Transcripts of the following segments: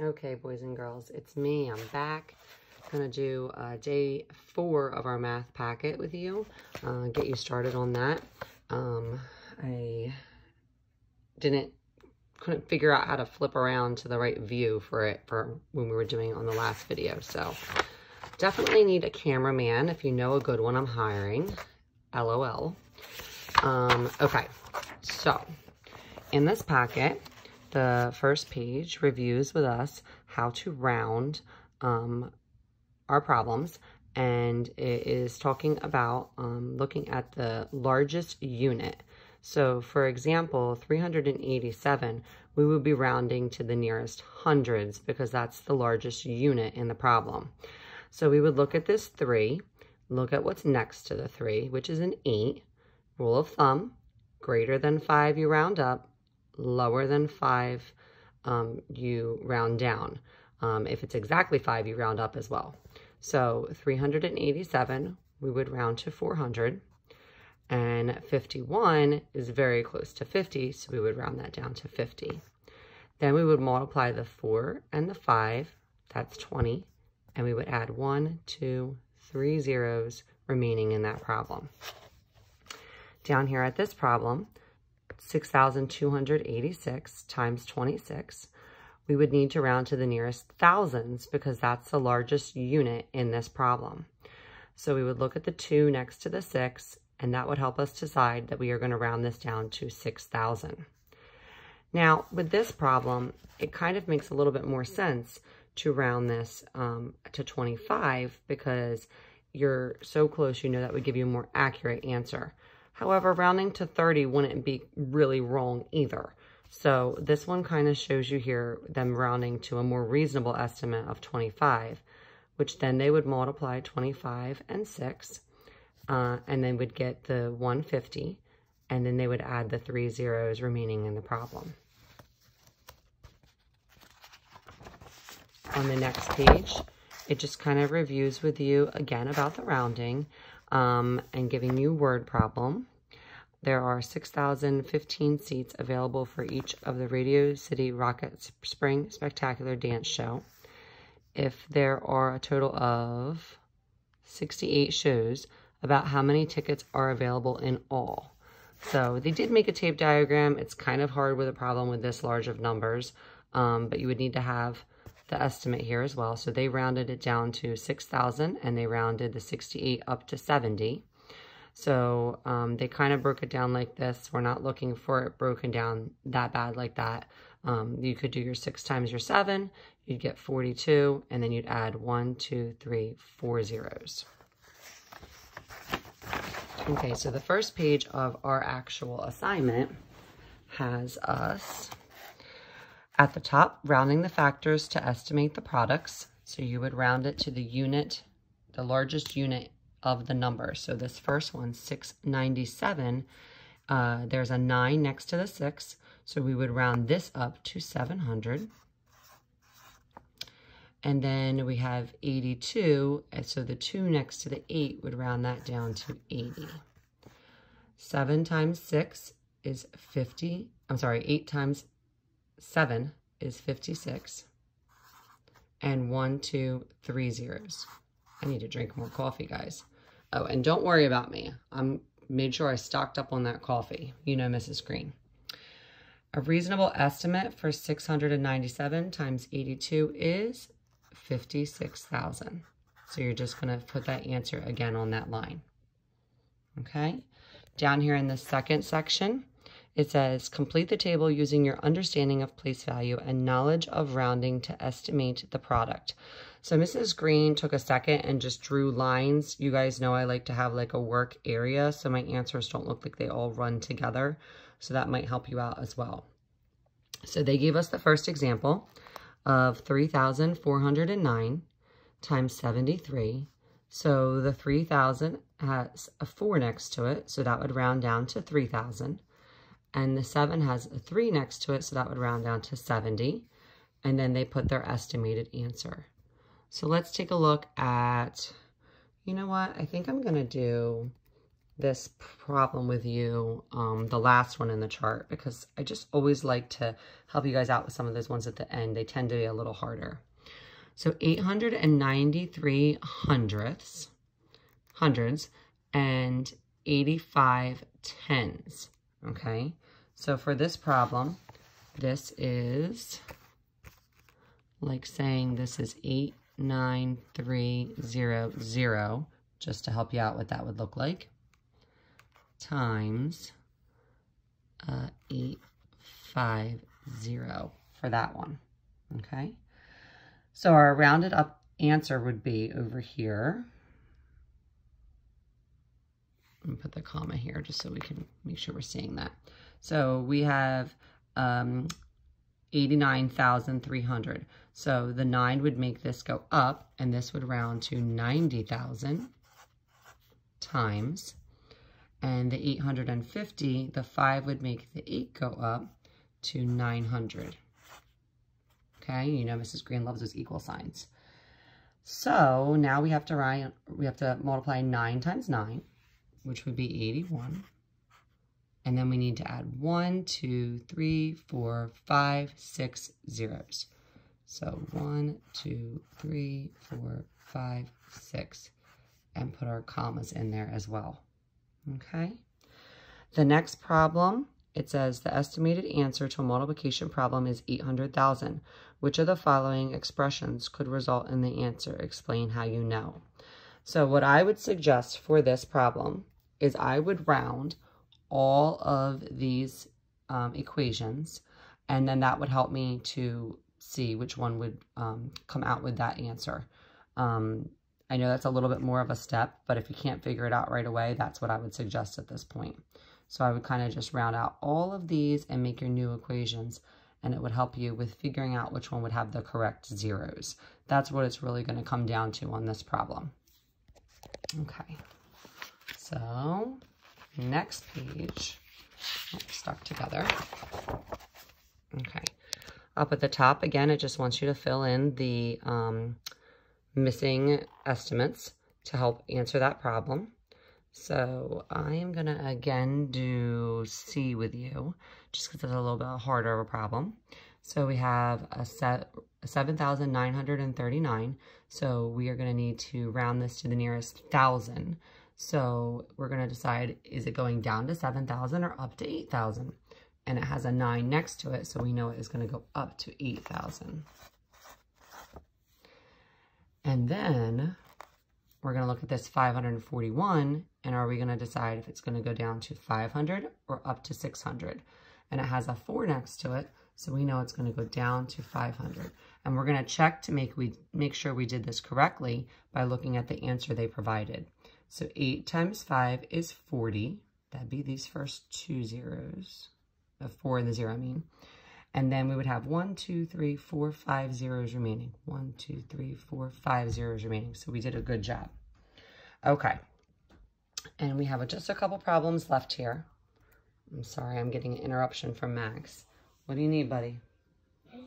Okay, boys and girls, it's me. I'm back. I'm going to do day 4 of our math packet with you, get you started on that. I couldn't figure out how to flip around to the right view for when we were doing it on the last video. So definitely need a cameraman. If you know a good one, I'm hiring. LOL. Okay, so in this packet, the first page reviews with us how to round our problems, and it is talking about looking at the largest unit. So for example, 387, we would be rounding to the nearest hundreds because that's the largest unit in the problem. So we would look at this 3, look at what's next to the 3, which is an 8. Rule of thumb, greater than 5 you round up, lower than 5 you round down. If it's exactly 5, you round up as well. So 387, we would round to 400. And 51 is very close to 50, so we would round that down to 50. Then we would multiply the 4 and the 5, that's 20. And we would add 1, 2, 3 zeros remaining in that problem. Down here at this problem, 6,286 times 26, we would need to round to the nearest thousands because that's the largest unit in this problem. So we would look at the 2 next to the 6, and that would help us decide that we are going to round this down to 6,000. Now, with this problem, it kind of makes a little bit more sense to round this to 25 because you're so close, you know that would give you a more accurate answer. However, rounding to 30 wouldn't be really wrong either. So this one kind of shows you here them rounding to a more reasonable estimate of 25, which then they would multiply 25 and 6, and then would get the 150, and then they would add the 3 zeros remaining in the problem. On the next page, it just kind of reviews with you again about the rounding and giving you word problem. There are 6,015 seats available for each of the Radio City Rocket Spring Spectacular Dance Show. If there are a total of 68 shows, about how many tickets are available in all. So they did make a tape diagram. It's kind of hard with a problem with this large of numbers, but you would need to have the estimate here as well. So they rounded it down to 6,000 and they rounded the 68 up to 70. So they kind of broke it down like this. We're not looking for it broken down that bad like that. You could do your 6 times your 7, you'd get 42, and then you'd add 1, 2, 3, 4 zeros. Okay, so the first page of our actual assignment has us at the top rounding the factors to estimate the products. So you would round it to the unit, the largest unit of the number. So this first one, 697, there's a 9 next to the 6, so we would round this up to 700. And then we have 82, and so the 2 next to the 8 would round that down to 80. 7 times 6 is 50. I'm sorry, 8 times 7 is 56. And 1, 2, 3 zeros. I need to drink more coffee, guys. Oh, and don't worry about me. I'm made sure I stocked up on that coffee. You know Mrs. Green. A reasonable estimate for 697 times 82 is 56,000. So you're just going to put that answer again on that line. Okay? Down here in the second section, it says, complete the table using your understanding of place value and knowledge of rounding to estimate the product. So Mrs. Green took a second and just drew lines. You guys know I like to have like a work area so my answers don't look like they all run together. So that might help you out as well. So they gave us the first example of 3,409 times 73. So the 3,000 has a 4 next to it, so that would round down to 3,000. And the 7 has a 3 next to it, so that would round down to 70. And then they put their estimated answer. So let's take a look at, you know what, I think I'm going to do this problem with you, the last one in the chart, because I just always like to help you guys out with some of those ones at the end. They tend to be a little harder. So 893 hundredths and 85 tenths, okay? So for this problem, this is like saying this is 89300, just to help you out what that would look like, times 850 for that one, okay? So our rounded up answer would be over here. Let me put the comma here just so we can make sure we're seeing that. So we have 89,300. So the 9 would make this go up, and this would round to 90,000 times. And the 850, the 5 would make the 8 go up to 900. Okay, you know Mrs. Green loves those equal signs. So now we have to multiply 9 times 9, which would be 81. And then we need to add 1, 2, 3, 4, 5, 6 zeros. So 1, 2, 3, 4, 5, 6, and put our commas in there as well. Okay. The next problem, it says the estimated answer to a multiplication problem is 800,000. Which of the following expressions could result in the answer? Explain how you know. So what I would suggest for this problem is I would round all of these equations, and then that would help me to see which one would come out with that answer. I know that's a little bit more of a step, but if you can't figure it out right away, that's what I would suggest at this point. So I would kind of just round out all of these and make your new equations, and it would help you with figuring out which one would have the correct zeros. That's what it's really going to come down to on this problem. Okay, so next page, stuck together. Okay, up at the top, again, it just wants you to fill in the missing estimates to help answer that problem. So I am going to again do C with you, just because it's a little bit harder of a problem. So we have a 7,939. So we are going to need to round this to the nearest 1,000. So we're going to decide, is it going down to 7,000 or up to 8,000? And it has a 9 next to it, so we know it is going to go up to 8,000. And then we're going to look at this 541, and are we going to decide if it's going to go down to 500 or up to 600? And it has a 4 next to it, so we know it's going to go down to 500. And we're going to check to make sure we did this correctly by looking at the answer they provided. So 8 times 5 is 40. That'd be these first 2 zeros. The 4 and the 0, I mean. And then we would have 1, 2, 3, 4, 5 zeros remaining. 1, 2, 3, 4, 5 zeros remaining. So we did a good job. Okay. And we have just a couple problems left here. I'm sorry, I'm getting an interruption from Max. What do you need, buddy?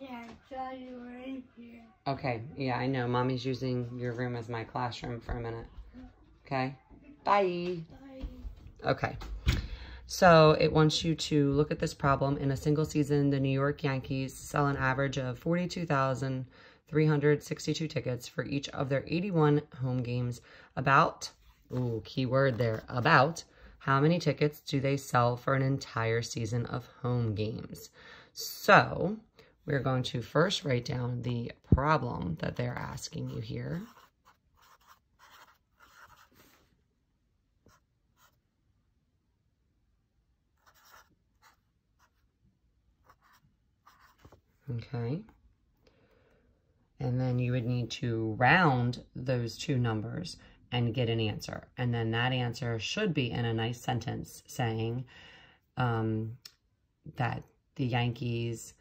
Yeah, I saw you were in here. Okay, yeah, I know. Mommy's using your room as my classroom for a minute. Okay? Bye. Bye. Okay. So it wants you to look at this problem. In a single season, the New York Yankees sell an average of 42,362 tickets for each of their 81 home games. About, ooh, key word there, about how many tickets do they sell for an entire season of home games? So we're going to first write down the problem that they're asking you here. Okay, and then you would need to round those two numbers and get an answer. And then that answer should be in a nice sentence saying that the Yankees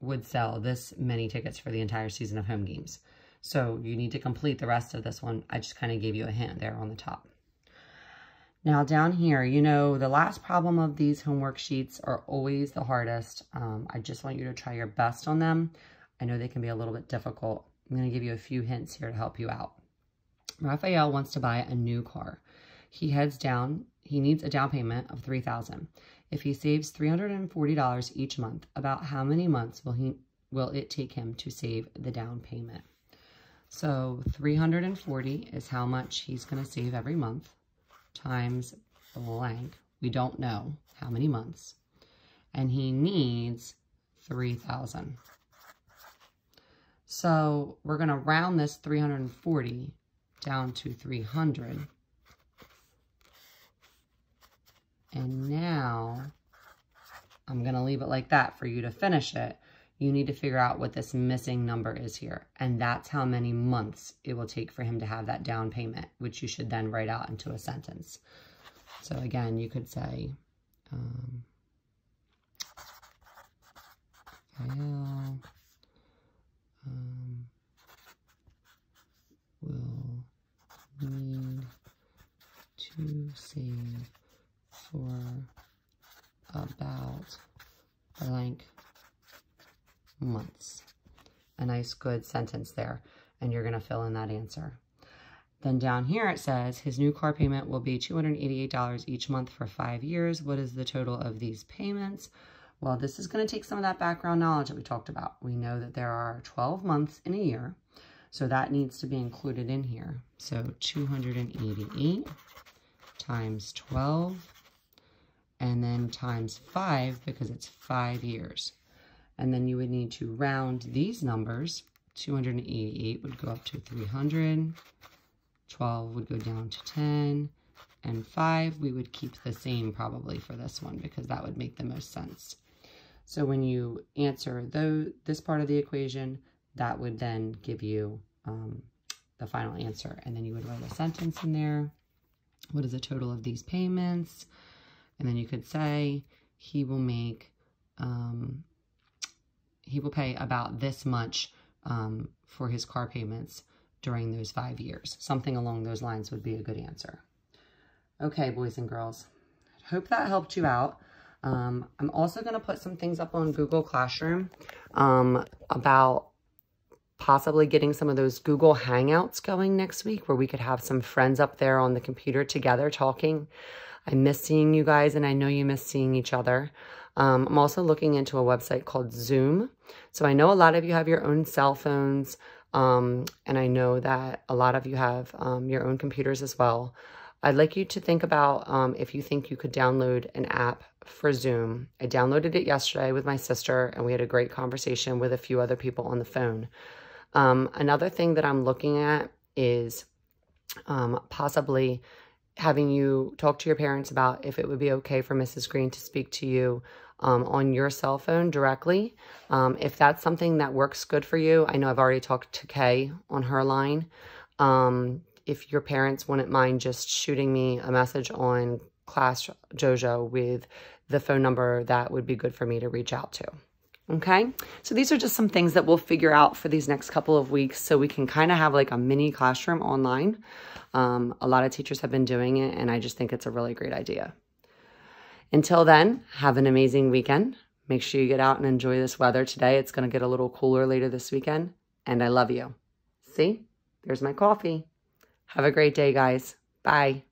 would sell this many tickets for the entire season of home games. So you need to complete the rest of this one. I just kind of gave you a hint there on the top. Now down here, you know, the last problem of these homework sheets are always the hardest. I just want you to try your best on them. I know they can be a little bit difficult. I'm going to give you a few hints here to help you out. Raphael wants to buy a new car. He heads down. He needs a down payment of $3,000. If he saves $340 each month, about how many months will it take him to save the down payment? So 340 is how much he's going to save every month times blank. We don't know how many months. And he needs $3,000. So we're going to round this 340 down to 300. And now I'm going to leave it like that for you to finish it. You need to figure out what this missing number is here. And that's how many months it will take for him to have that down payment, which you should then write out into a sentence. So again, you could say, Raphael will need to save for about blank months. A nice good sentence there, and you're going to fill in that answer. Then down here it says his new car payment will be $288 each month for 5 years. What is the total of these payments? Well, this is going to take some of that background knowledge that we talked about. We know that there are 12 months in a year, so that needs to be included in here. So 288 times 12, and then times 5 because it's 5 years. And then you would need to round these numbers. 288 would go up to 300, 12 would go down to 10, and 5 we would keep the same probably for this one because that would make the most sense. So when you answer this part of the equation, that would then give you the final answer. And then you would write a sentence in there. What is the total of these payments? And then you could say he will make, he will pay about this much for his car payments during those 5 years. Something along those lines would be a good answer. Okay, boys and girls, hope that helped you out. I'm also going to put some things up on Google Classroom about possibly getting some of those Google Hangouts going next week where we could have some friends up there on the computer together talking. I miss seeing you guys, and I know you miss seeing each other. I'm also looking into a website called Zoom. So I know a lot of you have your own cell phones, and I know that a lot of you have your own computers as well. I'd like you to think about if you think you could download an app for Zoom. I downloaded it yesterday with my sister, and we had a great conversation with a few other people on the phone. Another thing that I'm looking at is possibly having you talk to your parents about if it would be okay for Mrs. Green to speak to you on your cell phone directly. If that's something that works good for you, I know I've already talked to Kay on her line. If your parents wouldn't mind just shooting me a message on Class Jojo with the phone number, that would be good for me to reach out to. Okay, so these are just some things that we'll figure out for these next couple of weeks so we can kind of have like a mini classroom online. A lot of teachers have been doing it, and I just think it's a really great idea. Until then, have an amazing weekend. Make sure you get out and enjoy this weather today. It's going to get a little cooler later this weekend, and I love you. See, there's my coffee. Have a great day, guys. Bye.